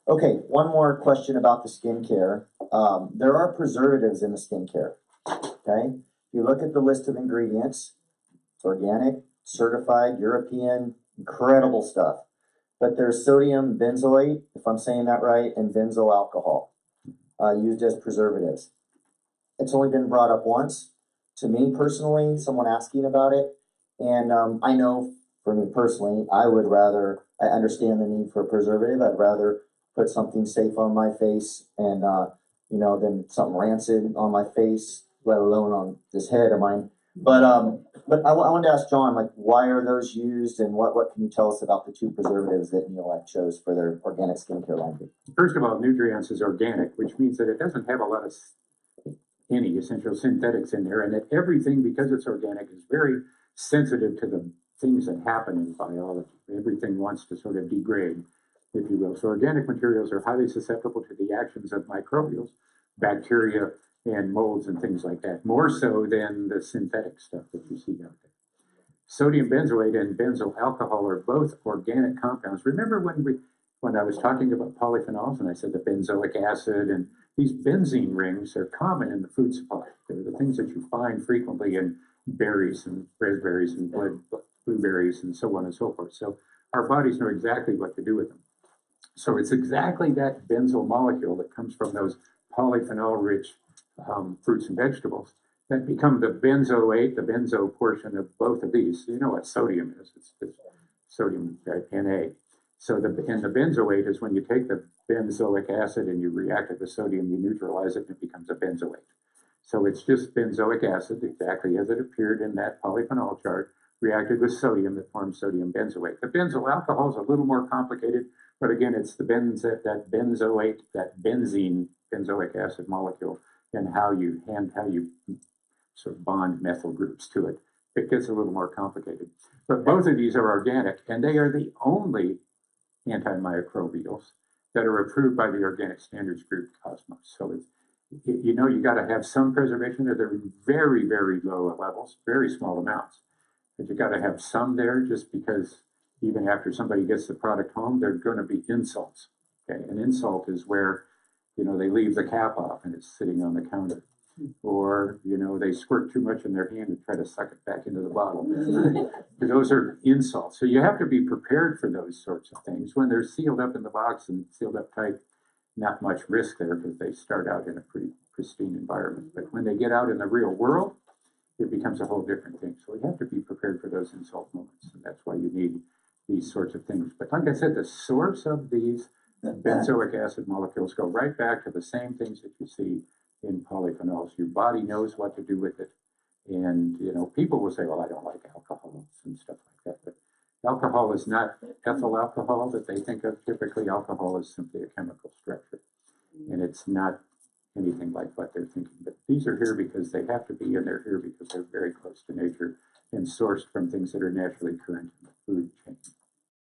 Okay, one more question about the skincare. There are preservatives in the skincare. Okay, if you look at the list of ingredients, it's organic, certified, European, incredible stuff. But there's sodium benzoate, if I'm saying that right, and benzyl alcohol used as preservatives. It's only been brought up once to me personally, someone asking about it. And I know for me personally, I understand the need for a preservative. I'd rather put something safe on my face and, than something rancid on my face, let alone on this head of mine. But I wanted to ask John, like, why are those used, and what can you tell us about the two preservatives that Neolite chose for their organic skincare line? First of all, Nutriance is organic, which means that it doesn't have a lot of any essential synthetics in there, and that everything, because it's organic, is very sensitive to the things that happen in biology. Everything wants to sort of degrade, if you will. So organic materials are highly susceptible to the actions of microbials, bacteria, and molds and things like that, more so than the synthetic stuff that you see out there. Sodium benzoate and benzyl alcohol are both organic compounds. Remember when I was talking about polyphenols and I said the benzoic acid, and these benzene rings are common in the food supply. They're the things that you find frequently in berries and raspberries and blueberries and so on and so forth. So our bodies know exactly what to do with them. So it's exactly that benzyl molecule that comes from those polyphenol-rich fruits and vegetables that become the benzoate, the benzo portion of both of these. So you know what sodium is. It's sodium, right, Na. So the benzoate is when you take the benzoic acid and you react it with sodium, you neutralize it and it becomes a benzoate. So it's just benzoic acid, exactly as it appeared in that polyphenol chart, reacted with sodium that forms sodium benzoate. The benzyl alcohol is a little more complicated, but again, it's the that benzoate, that benzene, benzoic acid molecule, and how you sort of bond methyl groups to it. It gets a little more complicated. But both of these are organic, and they are the only antimicrobials that are approved by the Organic Standards Group, Cosmos. So you got to have some preservation. They're very, very low levels, very small amounts. But you got to have some there, just because even after somebody gets the product home, there are going to be insults. Okay, an insult is where they leave the cap off and it's sitting on the counter, or they squirt too much in their hand and try to suck it back into the bottle. Those are insults. So you have to be prepared for those sorts of things. When they're sealed up in the box and sealed up tight, not much risk there because they start out in a pretty pristine environment. But when they get out in the real world, it becomes a whole different thing. So we have to be prepared for those insult moments, and that's why you need these sorts of things. But like I said, the source of these benzoic acid molecules go right back to the same things that you see in polyphenols. Your body knows what to do with it. And, people will say, well, I don't like alcohol and stuff like that. But alcohol is not ethyl alcohol that they think of. Typically, alcohol is simply a chemical structure. And it's not anything like what they're thinking. But these are here because they have to be, and they're here because they're very close to nature and sourced from things that are naturally current in the food chain.